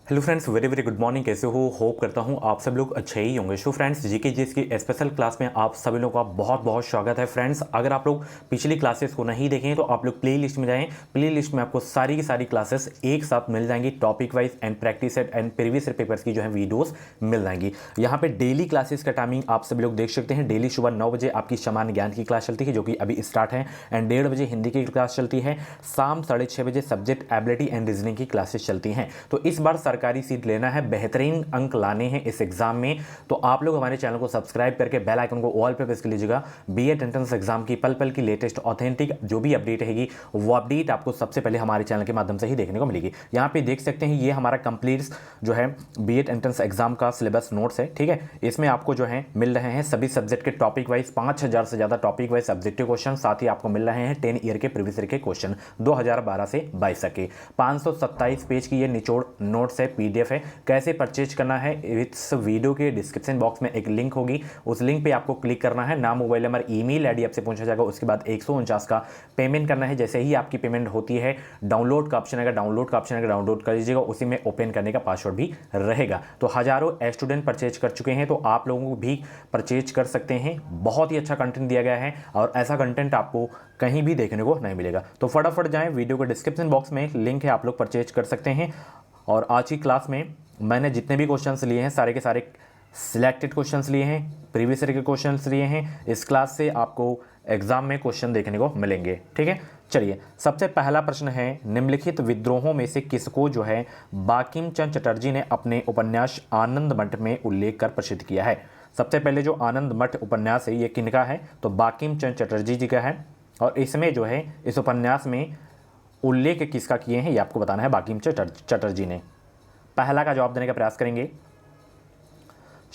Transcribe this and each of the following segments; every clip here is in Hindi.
Hello friends, very very good morning. कैसे हो? होप करता हूँ आप सब लोग अच्छे ही होंगे। सो फ्रेंड्स, जीके जीएस की स्पेशल क्लास में आप सभी लोगों का बहुत बहुत स्वागत है। फ्रेंड्स, अगर आप लोग पिछली क्लासेस को नहीं देखें तो आप लोग प्ले लिस्ट में जाएं। प्ले लिस्ट में आपको सारी की सारी क्लासेस एक साथ मिल जाएंगी। Topic wise and practice set and previous papers की जो है वीडियोस मिल जाएंगी। यहाँ पे डेली क्लासेस का टाइमिंग आप सभी लोग देख सकते हैं। डेली सुबह 9 बजे आपकी सामान्य ज्ञान की क्लास चलती है, जो कि अभी स्टार्ट है, एंड 1:30 बजे हिंदी की क्लास चलती है। शाम 6:30 बजे सब्जेक्ट एबिलिटी एंड रीजनिंग की क्लासेस चलती हैं। तो इस बार सरकारी सीट लेना है, बेहतरीन अंक लाने हैं इस एग्जाम में, तो आप लोग हमारे चैनल को सब्सक्राइब करके बेल आइकन को ऑल पे प्रेस कर लीजिएगा। बीएड एंट्रेंस एग्जाम की पल पल की लेटेस्ट ऑथेंटिक जो भी अपडेट रहेगी, वो अपडेट आपको सबसे पहले हमारे चैनल के माध्यम से ही देखने को मिलेगी। यहाँ पे देख सकते हैं, ये हमारा कंप्लीट जो है बीएड एंट्रेंस एग्जाम का सिलेबस नोट्स है। ठीक है, इसमें आपको जो है मिल रहे हैं सभी सब्जेक्ट के टॉपिक वाइज 5000 से ज्यादा टॉपिक वाइज सब्जेक्टिव क्वेश्चन, साथ ही आपको मिल रहे हैं 10 ईयर के प्रीवियस ईयर के क्वेश्चन 2012 से 22 तक के। 527 पेज की ये निचोड़ नोट्स है, पीडीएफ है। कैसे परचेज करना है, इस वीडियो के डिस्क्रिप्शन बॉक्स में एक लिंक होगी, उस लिंक पे आपको क्लिक करना है। नाम, मोबाइल नंबर, ईमेल आईडी आपसे पूछा जाएगा। उसके बाद 149 का पेमेंट करना है। जैसे ही आपकी पेमेंट होती है, डाउनलोड का ऑप्शन आएगा, डाउनलोड कर लीजिएगा। उसी में ओपन करने का पासवर्ड भी रहेगा। तो हजारों स्टूडेंट परचेज कर चुके हैं, तो आप लोगों को भी परचेज कर सकते हैं। बहुत ही अच्छा कंटेंट दिया गया है और ऐसा कंटेंट आपको कहीं भी देखने को नहीं मिलेगा। तो फटाफट जाएं, वीडियो के डिस्क्रिप्शन बॉक्स में लिंक है, आप लोग परचेज कर सकते हैं। और आज की क्लास में मैंने जितने भी क्वेश्चंस लिए हैं, सारे के सारे सिलेक्टेड क्वेश्चंस लिए हैं, प्रीवियस ईयर के क्वेश्चंस लिए हैं। इस क्लास से आपको एग्जाम में क्वेश्चन देखने को मिलेंगे। ठीक है, चलिए सबसे पहला प्रश्न है, निम्नलिखित विद्रोहों में से किसको जो है बंकिम चंद्र चटर्जी ने अपने उपन्यास आनंद मठ में उल्लेख कर प्रसिद्ध किया है? सबसे पहले जो आनंद मठ उपन्यास है, ये किनका है? तो बंकिम चंद्र चटर्जी जी का है। और इसमें जो है, इस उपन्यास में उल्लेख किसका किए हैं, ये आपको बताना है। बंकिम चंद्र चटर्जी ने। पहला का जवाब देने का प्रयास करेंगे।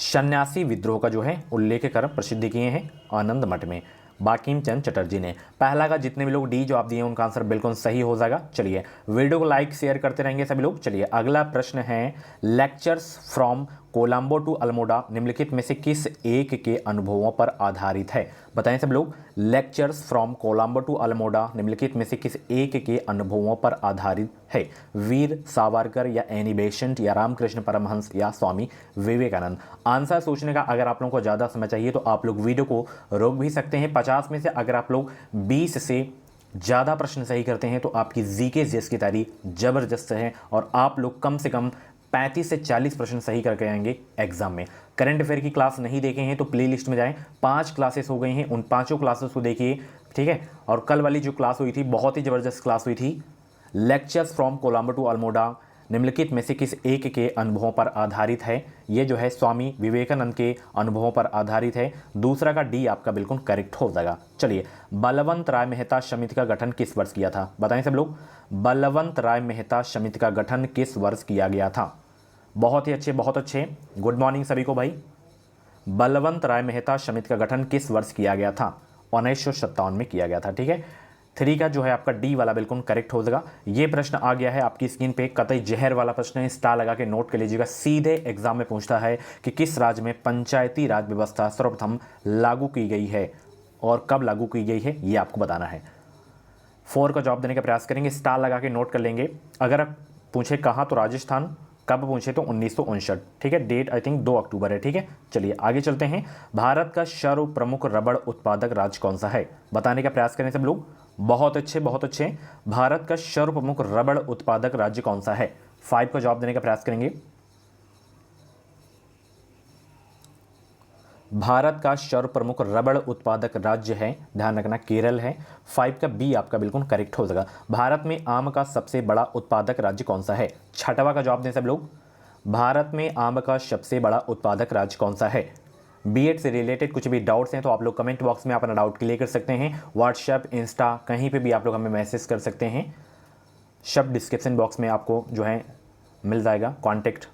सन्यासी विद्रोह का जो है उल्लेख कर प्रसिद्ध किए हैं आनंद मठ में बंकिम चंद्र चटर्जी ने। पहला का जितने भी लोग डी जवाब दिए उनका आंसर बिल्कुल सही हो जाएगा। चलिए वीडियो को लाइक शेयर करते रहेंगे सभी लोग। चलिए अगला प्रश्न है, lectures from Colombo to Almora निम्नलिखित में से किस एक के अनुभवों पर आधारित है? बताएं सब लोग। Lectures from Colombo to Almora निम्नलिखित में से किस एक के अनुभवों पर आधारित है? वीर सावरकर या एनी बेसेंट या रामकृष्ण परमहंस या स्वामी विवेकानंद? आंसर सोचने का अगर आप लोगों को ज़्यादा समय चाहिए तो आप लोग वीडियो को रोक भी सकते हैं। 50 में से अगर आप लोग 20 से ज़्यादा प्रश्न सही करते हैं तो आपकी जीके जीएस की तैयारी ज़बरदस्त है और आप लोग कम से कम 35 से 40 प्रश्न सही करके आएंगे एग्जाम में। करंट अफेयर की क्लास नहीं देखे हैं तो प्ले लिस्ट में जाएं। 5 क्लासेस हो गई हैं, उन 5 क्लासेस को देखिए। ठीक है, और कल वाली जो क्लास हुई थी, बहुत ही ज़बरदस्त क्लास हुई थी। Lectures from Colombo to Almora निम्नलिखित में से किस एक के अनुभवों पर आधारित है? ये जो है स्वामी विवेकानंद के अनुभवों पर आधारित है। दूसरा का डी आपका बिल्कुल करेक्ट हो जाएगा। चलिए, बलवंत राय मेहता समिति का गठन किस वर्ष किया था? बताएं सब लोग। बलवंत राय मेहता समिति का गठन किस वर्ष किया गया था? बहुत ही अच्छे, बहुत अच्छे, गुड मॉर्निंग सभी को भाई। बलवंत राय मेहता समिति का गठन किस वर्ष किया गया था? 1957 में किया गया था। ठीक है, 3 का जो है आपका डी वाला बिल्कुल करेक्ट हो जाएगा। ये प्रश्न आ गया है आपकी स्क्रीन पे, कतई जहर वाला प्रश्न है, स्टार लगा के नोट कर लीजिएगा। सीधे एग्जाम में पूछता है कि किस राज्य में पंचायती राज व्यवस्था सर्वप्रथम लागू की गई है और कब लागू की गई है, ये आपको बताना है। 4 का जवाब देने का प्रयास करेंगे, स्टार लगा के नोट कर लेंगे। अगर पूछे कहाँ तो राजस्थान, कब पूछे तो 1959। ठीक है, डेट आई थिंक 2 अक्टूबर है। ठीक है, चलिए आगे चलते हैं। भारत का सर्व प्रमुख रबड़ उत्पादक राज्य कौन सा है? बताने का प्रयास करें सब लोग। बहुत अच्छे, बहुत अच्छे। भारत का सर्व प्रमुख रबड़ उत्पादक राज्य कौन सा है? 5 का जवाब देने का प्रयास करेंगे। भारत का सर्व प्रमुख रबड़ उत्पादक राज्य है, ध्यान रखना, केरल है। 5 का बी आपका बिल्कुल करेक्ट हो जाएगा। भारत में आम का सबसे बड़ा उत्पादक राज्य कौन सा है? 6वां का जवाब दें सब लोग। भारत में आम का सबसे बड़ा उत्पादक राज्य कौन सा है? बीएड से रिलेटेड कुछ भी डाउट्स हैं तो आप लोग कमेंट बॉक्स में अपना डाउट क्लियर कर सकते हैं। व्हाट्सएप, इंस्टा, कहीं पे भी आप लोग हमें मैसेज कर सकते हैं। शब्द डिस्क्रिप्शन बॉक्स में आपको जो है मिल जाएगा कॉन्टेक्ट।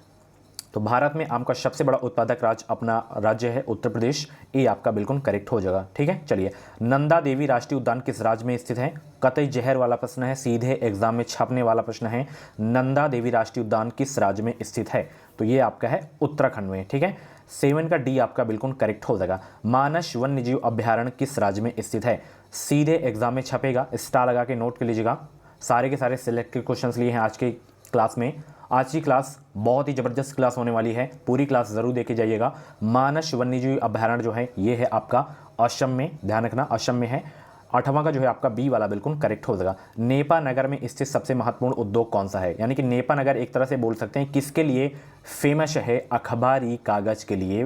तो भारत में आम का सबसे बड़ा उत्पादक राज्य अपना राज्य है उत्तर प्रदेश। ये आपका बिल्कुल करेक्ट हो जाएगा। ठीक है, चलिए, नंदा देवी राष्ट्रीय उद्यान किस राज्य में स्थित है? कतई जहर वाला प्रश्न है, सीधे एग्जाम में छपने वाला प्रश्न है। नंदा देवी राष्ट्रीय उद्यान किस राज्य में स्थित है? तो ये आपका है उत्तराखंड में। ठीक है, 7 का डी आपका बिल्कुल करेक्ट हो जाएगा। मानस वन्यजीव अभ्यारण्य किस राज्य में स्थित है? सीधे एग्जाम में छपेगा, स्टार लगा के नोट कर लीजिएगा। सारे के सारे सिलेक्टेड क्वेश्चंस लिए हैं आज के क्लास में। आज की क्लास बहुत ही ज़बरदस्त क्लास होने वाली है, पूरी क्लास ज़रूर देखे जाइएगा। मानस वन्यजीव अभयारण्य जो है ये है आपका असम में, ध्यान रखना असम में है। 8वां का जो है आपका बी वाला बिल्कुल करेक्ट हो जाएगा। नेपा नगर में स्थित सबसे महत्वपूर्ण उद्योग कौन सा है, यानी कि नेपा नगर एक तरह से बोल सकते हैं किसके लिए फेमस है, अखबारी कागज़ के लिए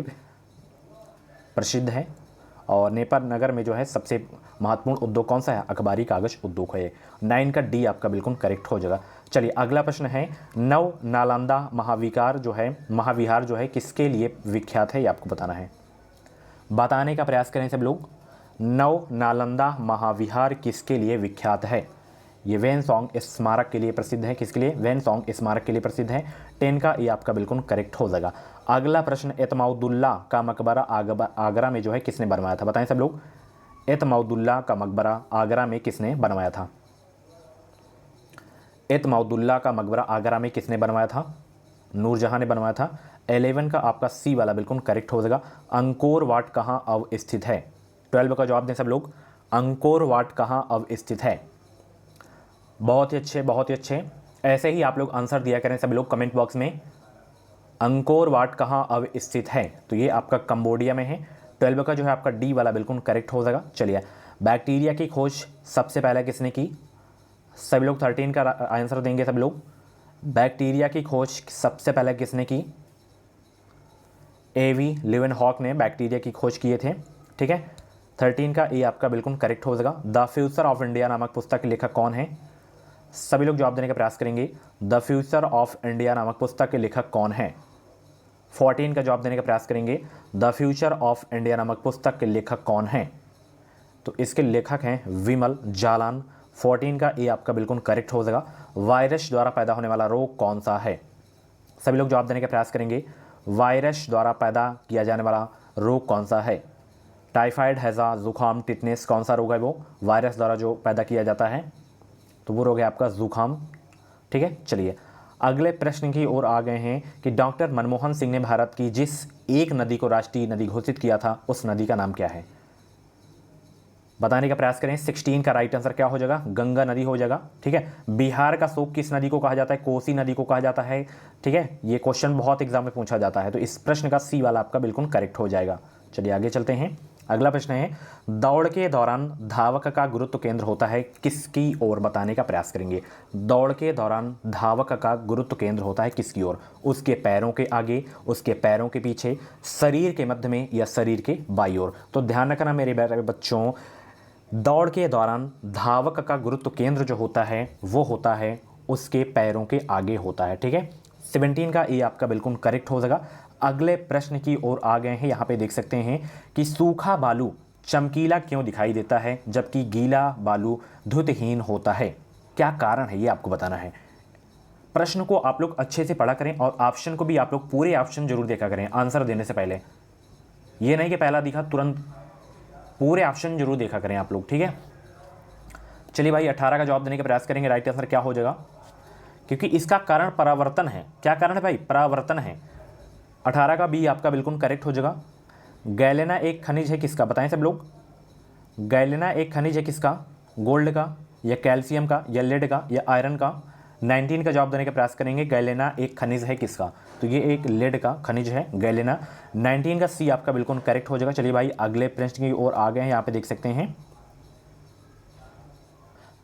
प्रसिद्ध है। और नेपाल नगर में जो है सबसे महत्वपूर्ण उद्योग कौन सा है, अखबारी कागज उद्योग है। 9 का डी आपका बिल्कुल करेक्ट हो जाएगा। चलिए अगला प्रश्न है, नव नालंदा महाविहार जो है किसके लिए विख्यात है, ये आपको बताना है। बताने का प्रयास करें सब लोग। नव नालंदा महाविहार किसके लिए विख्यात है, ये वैनसोंग स्मारक के लिए प्रसिद्ध है। किसके लिए, वैनसोंग स्मारक के लिए प्रसिद्ध है। 10 का ये आपका बिल्कुल करेक्ट हो जाएगा। अगला प्रश्न, एतमाउद्दौला का मकबरा आगरा में जो है किसने बनवाया था, बताएं सब लोग। एतमाउद्दौला का मकबरा आगरा में किसने बनवाया था, एतमाउद्दौला का मकबरा आगरा में किसने बनवाया था, नूरजहां ने बनवाया था। 11 का आपका सी वाला बिल्कुल करेक्ट हो जाएगा। अंकोर वाट कहाँ अवस्थित है, 12 का जवाब दें सब लोग। अंकोर वाट कहाँ अवस्थित है। बहुत ही अच्छे, बहुत ही अच्छे। ऐसे ही आप लोग आंसर दिया करें सब लोग कमेंट बॉक्स में। अंकोर वाट कहाँ अवस्थित है, तो ये आपका कंबोडिया में है। 12 का जो है आपका डी वाला बिल्कुल करेक्ट हो जाएगा। चलिए, बैक्टीरिया की खोज सबसे पहले किसने की, सभी लोग 13 का आंसर देंगे सब लोग। बैक्टीरिया की खोज सबसे पहले किसने की, एवी लिवेनहॉक ने बैक्टीरिया की खोज किए थे, ठीक है। 13 का ये आपका बिल्कुल करेक्ट हो जाएगा। द फ्यूचर ऑफ इंडिया नामक पुस्तक के लेखक कौन है, सभी लोग जवाब देने का प्रयास करेंगे। द फ्यूचर ऑफ इंडिया नामक पुस्तक के लेखक कौन है, 14 का जवाब देने का प्रयास करेंगे। द फ्यूचर ऑफ इंडिया नामक पुस्तक के लेखक कौन है, तो इसके लेखक हैं विमल जालान। 14 का ये आपका बिल्कुल करेक्ट हो जाएगा। वायरस द्वारा पैदा होने वाला रोग कौन सा है, सभी लोग जवाब देने का प्रयास करेंगे। वायरस द्वारा पैदा किया जाने वाला रोग कौन सा है, टाइफाइड, हैजा, जुकाम, टिटनेस, कौन सा रोग है वो वायरस द्वारा जो पैदा किया जाता है, तो वो रोग है आपका जुकाम, ठीक है। चलिए अगले प्रश्न की ओर आ गए हैं कि डॉक्टर मनमोहन सिंह ने भारत की जिस एक नदी को राष्ट्रीय नदी घोषित किया था उस नदी का नाम क्या है, बताने का प्रयास करें। 16 का राइट आंसर क्या हो जाएगा, गंगा नदी हो जाएगा, ठीक है। बिहार का शोक किस नदी को कहा जाता है, कोसी नदी को कहा जाता है, ठीक है। ये क्वेश्चन बहुत एग्जाम में पूछा जाता है, तो इस प्रश्न का सी वाला आपका बिल्कुल करेक्ट हो जाएगा। चलिए आगे चलते हैं। अगला प्रश्न है, दौड़ के दौरान धावक का गुरुत्व केंद्र होता है किसकी ओर, बताने का प्रयास करेंगे। दौड़ के दौरान धावक का गुरुत्व केंद्र होता है किसकी ओर, उसके पैरों के आगे, उसके पैरों के पीछे, शरीर के मध्य में या शरीर के बाईं ओर। तो ध्यान रखना मेरे प्यारे बच्चों, दौड़ के दौरान धावक का गुरुत्व केंद्र जो होता है वो होता है उसके पैरों के आगे होता है, ठीक है। 17 का ये आपका बिल्कुल करेक्ट हो जाएगा। अगले प्रश्न की ओर आ गए हैं। यहाँ पे देख सकते हैं कि सूखा बालू चमकीला क्यों दिखाई देता है जबकि गीला बालू धुतहीन होता है, क्या कारण है ये आपको बताना है। प्रश्न को आप लोग अच्छे से पढ़ा करें और ऑप्शन को भी आप लोग पूरे ऑप्शन जरूर देखा करें आंसर देने से पहले। ये नहीं कि पहला दिखा तुरंत, पूरे ऑप्शन जरूर देखा करें आप लोग, ठीक है। चलिए भाई 18 का जवाब देने का प्रयास करेंगे। राइट आंसर क्या हो जाएगा, क्योंकि इसका कारण परावर्तन है। क्या कारण है भाई, परावर्तन है। 18 का बी आपका बिल्कुल करेक्ट हो जाएगा। गैलेना एक खनिज है किसका, बताएं सब लोग। गैलेना एक खनिज है किसका, गोल्ड का या कैल्शियम का या लेड का या आयरन का। 19 का जवाब देने का प्रयास करेंगे। गैलेना एक खनिज है किसका, तो ये एक लेड का खनिज है गैलेना। 19 का सी आपका बिल्कुल करेक्ट हो जाएगा। चलिए भाई अगले प्रश्न की ओर आ गए हैं। यहाँ पे देख सकते हैं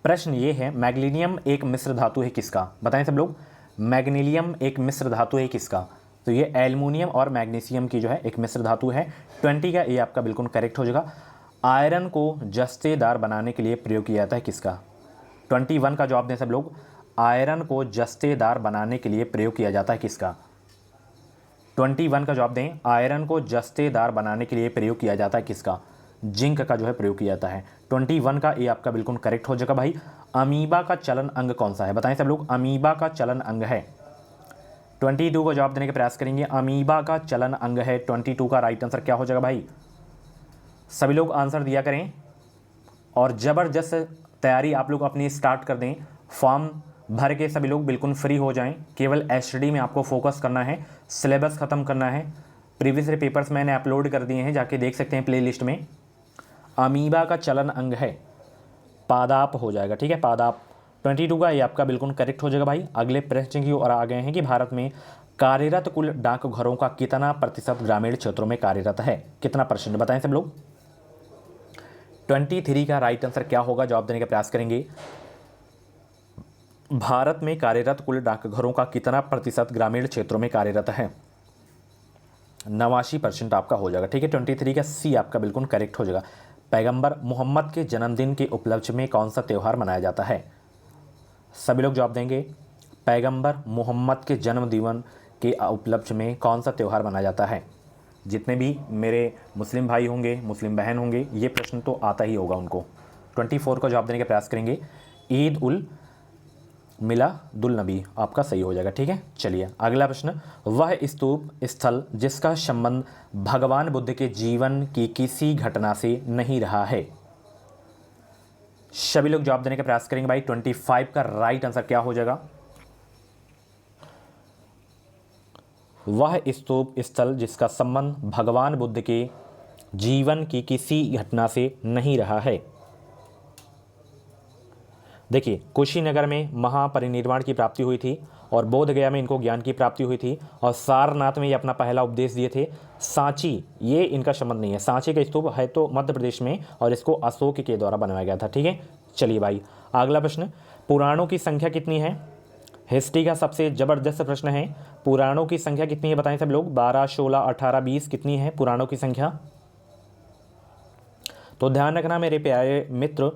प्रश्न ये है, मैग्नीशियम एक मिश्र धातु है किसका, बताएं सब लोग। मैग्नीशियम एक मिश्र धातु है किसका, तो ये एल्युमिनियम और मैग्नीशियम की जो है एक मिश्र धातु है। 20 का ये आपका बिल्कुल करेक्ट हो जाएगा। आयरन को जस्तेदार बनाने के लिए प्रयोग किया जाता है किसका, 21 का जवाब दें सब लोग। आयरन को जस्तेदार बनाने के लिए प्रयोग किया जाता है किसका, 21 का जवाब दें। आयरन को जस्तेदार बनाने के लिए प्रयोग किया जाता है किसका, जिंक का जो है प्रयोग किया जाता है। 21 का ये आपका बिल्कुल करेक्ट हो जाएगा भाई। अमीबा का चलन अंग कौन सा है, बताएं सब लोग। अमीबा का चलन अंग है, 22 का जवाब देने का प्रयास करेंगे। अमीबा का चलन अंग है 22 का राइट आंसर क्या हो जाएगा भाई, सभी लोग आंसर दिया करें और ज़बरदस्त तैयारी आप लोग अपनी स्टार्ट कर दें। फॉर्म भर के सभी लोग बिल्कुल फ्री हो जाएं। केवल एचडी में आपको फोकस करना है, सिलेबस ख़त्म करना है। प्रीवियस पेपर्स मैंने अपलोड कर दिए हैं, जाके देख सकते हैं प्लेलिस्ट में। अमीबा का चलन अंग है पादाप हो जाएगा, ठीक है। पादाप 22 का ये आपका बिल्कुल करेक्ट हो जाएगा भाई। अगले प्रश्न की ओर आ गए हैं कि भारत में कार्यरत कुल डाकघरों का कितना प्रतिशत ग्रामीण क्षेत्रों में कार्यरत है, कितना परसेंट बताएं सब लोग। 23 का राइट आंसर क्या होगा, जवाब देने का प्रयास करेंगे। भारत में कार्यरत कुल डाकघरों का कितना प्रतिशत ग्रामीण क्षेत्रों में कार्यरत है, 89% आपका हो जाएगा। ठीक है, 23 का सी आपका बिल्कुल करेक्ट हो जाएगा। पैगंबर मोहम्मद के जन्मदिन के उपलक्ष्य में कौन सा त्यौहार मनाया जाता है, सभी लोग जवाब देंगे। पैगंबर मोहम्मद के जन्मदिन के उपलक्ष्य में कौन सा त्यौहार मनाया जाता है। जितने भी मेरे मुस्लिम भाई होंगे, मुस्लिम बहन होंगे, ये प्रश्न तो आता ही होगा उनको। 24 का जवाब देने का प्रयास करेंगे। ईद उल मिलादुल नबी आपका सही हो जाएगा। ठीक है, चलिए अगला प्रश्न। वह स्तूप स्थल जिसका संबंध भगवान बुद्ध के जीवन की किसी घटना से नहीं रहा है, सभी लोग जवाब देने का प्रयास करेंगे भाई। 25 का राइट आंसर क्या हो जाएगा। वह स्तूप स्थल जिसका संबंध भगवान बुद्ध के जीवन की किसी घटना से नहीं रहा है। देखिए, कुशीनगर में महापरिनिर्वाण की प्राप्ति हुई थी और बोध गया में इनको ज्ञान की प्राप्ति हुई थी और सारनाथ में ये अपना पहला उपदेश दिए थे। सांची, ये इनका संबंध नहीं है। सांची का स्तूप है तो मध्य प्रदेश में और इसको अशोक के द्वारा बनाया गया था। ठीक है, चलिए भाई अगला प्रश्न। पुराणों की संख्या कितनी है, हिस्ट्री का सबसे जबरदस्त प्रश्न है। पुराणों की संख्या कितनी है बताएं सब लोग। 12, 16, 18, 20 कितनी है पुराणों की संख्या। तो ध्यान रखना मेरे प्यारे मित्र,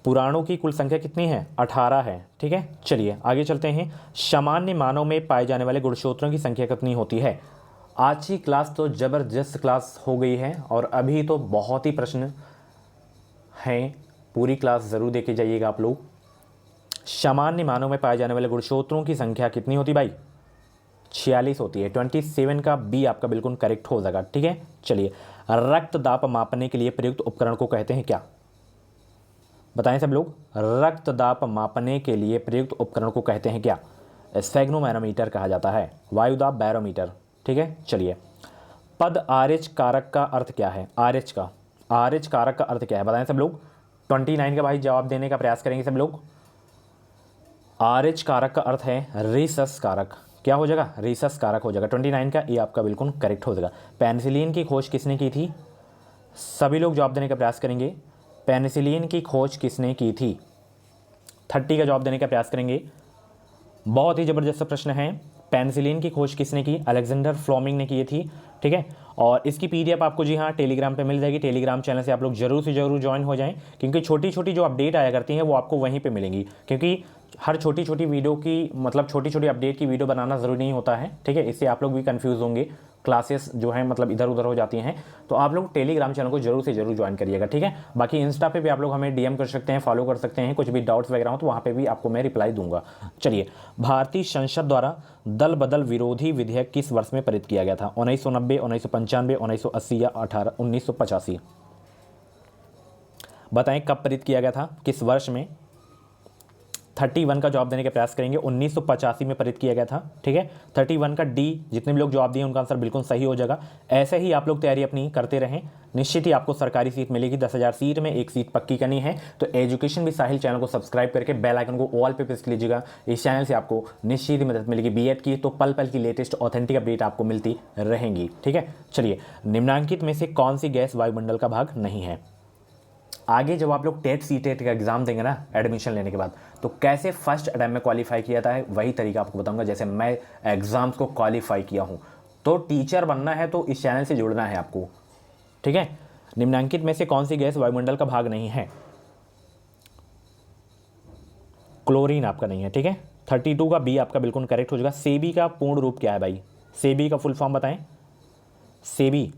पुराणों की कुल संख्या कितनी है, 18 है। ठीक है, चलिए आगे चलते हैं। सामान्य मानव में पाए जाने वाले गुणसूत्रों की संख्या कितनी होती है। आज की क्लास तो जबरदस्त क्लास हो गई है और अभी तो बहुत ही प्रश्न हैं, पूरी क्लास ज़रूर देखे जाइएगा आप लोग। सामान्य मानव में पाए जाने वाले गुणसूत्रों की संख्या कितनी होती भाई, 46 होती है। 27 का बी आपका बिल्कुल करेक्ट हो जाएगा। ठीक है, चलिए रक्तदाब मापने के लिए प्रयुक्त उपकरण को कहते हैं क्या, बताएं सब लोग। रक्तदाब मापने के लिए प्रयुक्त उपकरण को कहते हैं क्या, स्फेग्नोमैनोमीटर कहा जाता है, वायुदाब बैरोमीटर। ठीक है, चलिए पद आरएच कारक का अर्थ क्या है, आरएच कारक का अर्थ क्या है बताएं सब लोग। 29 का भाई जवाब देने का प्रयास करेंगे सब लोग। आरएच कारक का अर्थ है रीसस कारक, क्या हो जाएगा, रीसस कारक हो जाएगा। 29 का ये आपका बिल्कुल करेक्ट हो जाएगा। पेनिसिलिन की खोज किसने की थी, सभी लोग जवाब देने का प्रयास करेंगे। पेनिसिलिन की खोज किसने की थी, 30 का जवाब देने का प्रयास करेंगे। बहुत ही ज़बरदस्त प्रश्न है। पेनिसिलिन की खोज किसने की, अलेक्जेंडर फ्लेमिंग ने की थी। ठीक है, और इसकी पीडीएफ आपको जी हाँ टेलीग्राम पे मिल जाएगी। टेलीग्राम चैनल से आप लोग जरूर से जरूर ज्वाइन हो जाएं, क्योंकि छोटी छोटी जो अपडेट आया करती हैं वो आपको वहीं पे मिलेंगी। क्योंकि हर छोटी छोटी वीडियो की मतलब छोटी छोटी अपडेट की वीडियो बनाना ज़रूरी नहीं होता है। ठीक है, इससे आप लोग भी कंफ्यूज होंगे, क्लासेस जो है मतलब इधर उधर हो जाती हैं। तो आप लोग टेलीग्राम चैनल को जरूर से जरूर ज्वाइन करिएगा। ठीक है, बाकी इंस्टा पे भी आप लोग हमें डीएम कर सकते हैं, फॉलो कर सकते हैं। कुछ भी डाउट्स वगैरह हो तो वहाँ पे भी आपको मैं रिप्लाई दूंगा। चलिए, भारतीय संसद द्वारा दल बदल विरोधी विधेयक किस वर्ष में पारित किया गया था, 1990, 1995, 1980 या 1985, बताएं कब पारित किया गया था, किस वर्ष में। 31 का जवाब देने का प्रयास करेंगे। 1985 में पारित किया गया था। ठीक है, 31 का डी, जितने भी लोग जवाब दिए उनका आंसर बिल्कुल सही हो जाएगा। ऐसे ही आप लोग तैयारी अपनी करते रहें, निश्चित ही आपको सरकारी सीट मिलेगी। 10,000 सीट में एक सीट पक्की करनी है तो एजुकेशन भी साहिल चैनल को सब्सक्राइब करके बेल आइकन को ऑल पे प्रेस कीजिएगा। इस चैनल से आपको निश्चित ही मदद मिलेगी। बीएड की तो पल पल की लेटेस्ट ऑथेंटिक अपडेट आपको मिलती रहेंगी। ठीक है, चलिए निम्नांकित में से कौन सी गैस वायुमंडल का भाग नहीं है। आगे जब आप लोग टेट सीटेट का एग्जाम देंगे ना एडमिशन लेने के बाद, तो कैसे फर्स्ट अटेम्प्ट में क्वालिफाई किया था है वही तरीका आपको बताऊंगा, जैसे मैं एग्जाम्स को क्वालिफाई किया हूं। तो टीचर बनना है तो इस चैनल से जुड़ना है आपको। ठीक है, निम्नांकित में से कौन सी गैस वायुमंडल का भाग नहीं है, क्लोरीन आपका नहीं है। ठीक है, 32 का बी आपका बिल्कुल करेक्ट हो जाएगा। सेबी का पूर्ण रूप क्या है भाई, सेबी का फुल फॉर्म बताएं। SEBI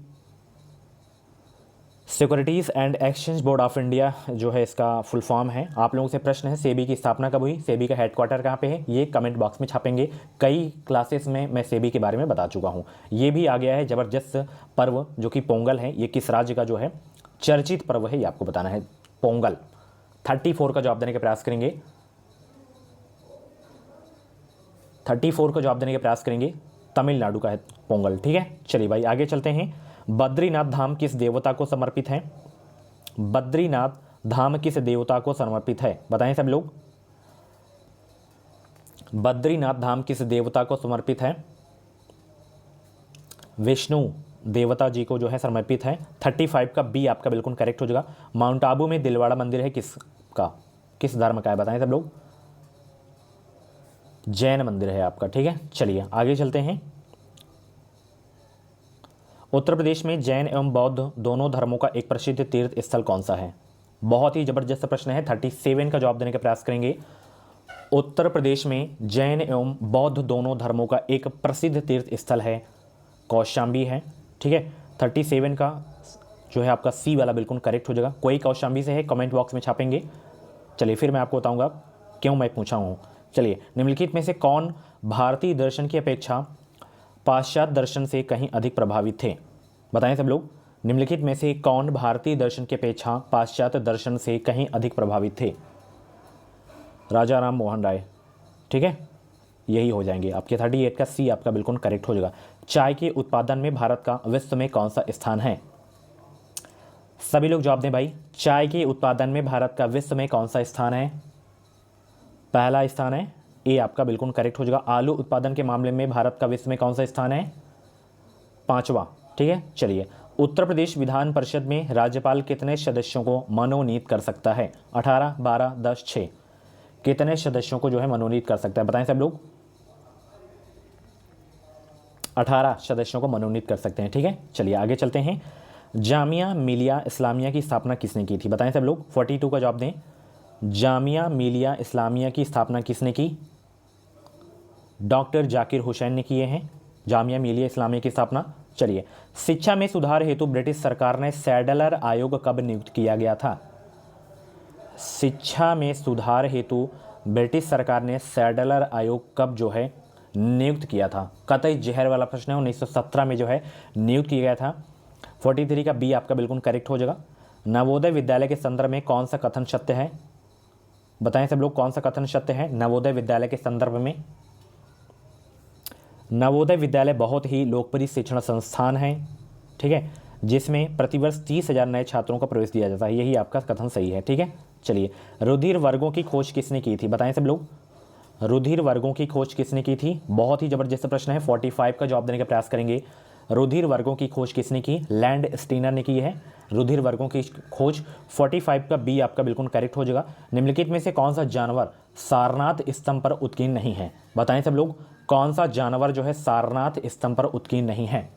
securities and exchange board of India जो है इसका फुल फॉर्म है। आप लोगों से प्रश्न है सेबी की स्थापना कब हुई, सेबी का हेडक्वार्टर कहाँ पे है, ये कमेंट बॉक्स में छापेंगे। कई क्लासेस में मैं सेबी के बारे में बता चुका हूँ। ये भी आ गया है ज़बरदस्त पर्व जो कि पोंगल है, ये किस राज्य का जो है चर्चित पर्व है ये आपको बताना है, पोंगल। 34 का जवाब देने का प्रयास करेंगे। 34 का जवाब देने का प्रयास करेंगे, तमिलनाडु का है पोंगल। ठीक है, चलिए भाई आगे चलते हैं। बद्रीनाथ धाम किस देवता को समर्पित है, बद्रीनाथ धाम किस देवता को समर्पित है, बताएं सब लोग। बद्रीनाथ धाम किस देवता को समर्पित है? विष्णु देवता जी को जो है समर्पित है। 35 का बी आपका बिल्कुल करेक्ट हो जाएगा। माउंट आबू में दिलवाड़ा मंदिर है किसका, किस धर्म का है बताएं सब लोग? जैन मंदिर है आपका, ठीक है। चलिए आगे चलते हैं। उत्तर प्रदेश में जैन एवं बौद्ध दोनों धर्मों का एक प्रसिद्ध तीर्थ स्थल कौन सा है? बहुत ही जबरदस्त प्रश्न है। 37 का जवाब देने का प्रयास करेंगे। उत्तर प्रदेश में जैन एवं बौद्ध दोनों धर्मों का एक प्रसिद्ध तीर्थ स्थल है, कौशाम्बी है, ठीक है। 37 का जो है आपका सी वाला बिल्कुल करेक्ट हो जाएगा। कोई कौशाम्बी से है कमेंट बॉक्स में छापेंगे। चलिए फिर मैं आपको बताऊंगा क्यों मैं पूछा हूँ। चलिए, निम्नलिखित में से कौन भारतीय दर्शन की अपेक्षा पाश्चात्य दर्शन से कहीं अधिक प्रभावित थे? बताएं सब लोग। निम्नलिखित में से कौन भारतीय दर्शन की अपेक्षा पाश्चात्य दर्शन से कहीं अधिक प्रभावित थे? राजा राम मोहन राय, ठीक है, यही हो जाएंगे आपके। 38 का सी आपका बिल्कुल करेक्ट हो जाएगा। चाय के उत्पादन में भारत का विश्व में कौन सा स्थान है? सभी लोग जवाब दें भाई। चाय के उत्पादन में भारत का विश्व में कौन सा स्थान है? पहला स्थान है, ए आपका बिल्कुल करेक्ट हो जाएगा। आलू उत्पादन के मामले में भारत का विश्व में कौन सा स्थान है? 5वां, ठीक है। चलिए, उत्तर प्रदेश विधान परिषद में राज्यपाल कितने सदस्यों को मनोनीत कर सकता है? 18, 12, 10, 6 कितने सदस्यों को जो है मनोनीत कर सकता है? बताएं सब लोग। 18 सदस्यों को मनोनीत कर सकते हैं, ठीक है। चलिए आगे चलते हैं। जामिया मिलिया इस्लामिया की स्थापना किसने की थी? बताएं सब लोग। 42 का जवाब दें। जामिया मिलिया इस्लामिया की स्थापना किसने की? डॉक्टर जाकिर हुसैन ने किए हैं जामिया मिलिया इस्लामिया की स्थापना। चलिए, शिक्षा में सुधार हेतु ब्रिटिश सरकार ने सैडलर आयोग कब नियुक्त किया गया था? शिक्षा में सुधार हेतु ब्रिटिश सरकार ने सैडलर आयोग कब जो है नियुक्त किया था? कतई जहर वाला प्रश्न है। 1917 में जो है नियुक्त किया गया था। 43 का बी आपका बिल्कुल करेक्ट हो जाएगा। नवोदय विद्यालय के संदर्भ में कौन सा कथन सत्य है? बताएं सब लोग, कौन सा कथन सत्य है नवोदय विद्यालय के संदर्भ में? नवोदय विद्यालय बहुत ही लोकप्रिय शिक्षण संस्थान है, ठीक है, जिसमें प्रतिवर्ष 30,000 नए छात्रों का प्रवेश दिया जाता है। यही आपका कथन सही है, ठीक है। चलिए, रुधिर वर्गों की खोज किसने की थी? बताएं सब लोग। रुधिर वर्गों की खोज किसने की थी? बहुत ही जबरदस्त प्रश्न है। 45 का जवाब देने का प्रयास करेंगे। रुधिर वर्गों की खोज किसने की? लैंड स्टीनर ने की है रुधिर वर्गों की खोज। 45 का बी आपका बिल्कुल करेक्ट हो जाएगा। निम्नलिखित में से कौन सा जानवर सारनाथ स्तंभ पर उत्कीर्ण नहीं है? बताएं सब लोग, कौन सा जानवर जो है सारनाथ स्तंभ पर उत्कीर्ण नहीं है?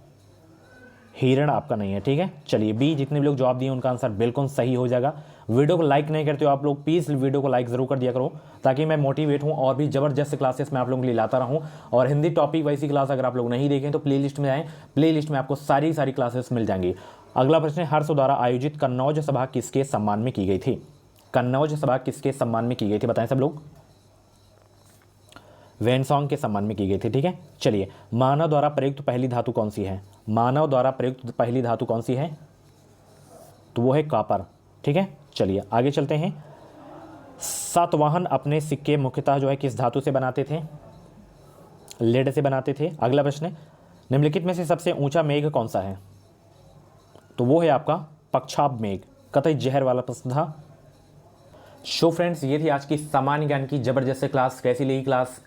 हिरण आपका नहीं है, ठीक है। चलिए, बी जितने भी लोग जवाब दिए उनका आंसर बिल्कुल सही हो जाएगा। वीडियो को लाइक नहीं करते हो आप लोग, प्लीज़ वीडियो को लाइक ज़रूर कर दिया करो ताकि मैं मोटिवेट हूँ और भी ज़बरदस्त क्लासेस मैं आप लोगों के लिए लाता रहूँ। और हिंदी टॉपिक वैसी क्लास अगर आप लोग नहीं देखें तो प्लेलिस्ट में जाएँ, प्लेलिस्ट में आपको सारी क्लासेस मिल जाएंगी। अगला प्रश्न है, हर्ष द्वारा आयोजित कन्नौज सभा किसके सम्मान में की गई थी? कन्नौज सभा किसके सम्मान में की गई थी? बताएं सब लोग। वेनसोंग के सम्मान में की गई थी, ठीक है। चलिए, मानव द्वारा प्रयुक्त पहली धातु कौन सी है? मानव द्वारा प्रयुक्त पहली धातु कौन सी है? तो वो है कॉपर, ठीक है। चलिए आगे चलते हैं। सातवाहन अपने सिक्के मुख्यतः जो है किस धातु से बनाते थे? लेड से बनाते थे। अगला प्रश्न, निम्नलिखित में से सबसे ऊंचा मेघ कौन सा है? तो वो है आपका पक्षाब मेघ। कतई जहर वाला प्रश्न था। सो फ्रेंड्स, ये थी आज की सामान्य ज्ञान की जबरदस्त क्लास। कैसी लगी क्लास?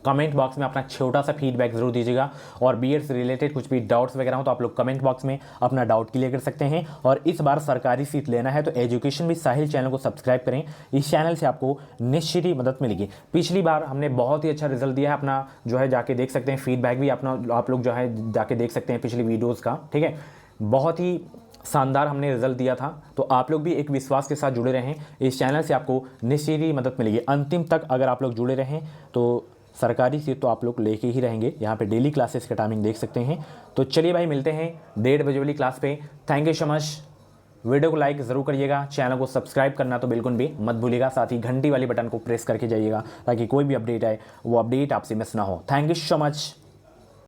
कमेंट बॉक्स में अपना छोटा सा फीडबैक जरूर दीजिएगा। और बीएड से रिलेटेड कुछ भी डाउट्स वगैरह हो तो आप लोग कमेंट बॉक्स में अपना डाउट क्लियर कर सकते हैं। और इस बार सरकारी सीट लेना है तो एजुकेशन विद साहिल चैनल को सब्सक्राइब करें। इस चैनल से आपको निश्चित ही मदद मिलेगी। पिछली बार हमने बहुत ही अच्छा रिजल्ट दिया है अपना, जो है जाके देख सकते हैं। फीडबैक भी अपना आप लोग जो है जाके देख सकते हैं पिछली वीडियोज़ का, ठीक है। बहुत ही शानदार हमने रिजल्ट दिया था। तो आप लोग भी एक विश्वास के साथ जुड़े रहें। इस चैनल से आपको निश्चित ही मदद मिलेगी। अंतिम तक अगर आप लोग जुड़े रहें तो सरकारी सीट तो आप लोग लेके ही रहेंगे। यहाँ पे डेली क्लासेस का टाइमिंग देख सकते हैं। तो चलिए भाई, मिलते हैं 1:30 बजे वाली क्लास पे। Thank you so much. Video को लाइक ज़रूर करिएगा, चैनल को सब्सक्राइब करना तो बिल्कुल भी मत भूलिएगा। साथ ही घंटी वाली बटन को प्रेस करके जाइएगा ताकि कोई भी अपडेट आए वो अपडेट आपसे मिस ना हो। Thank you so much.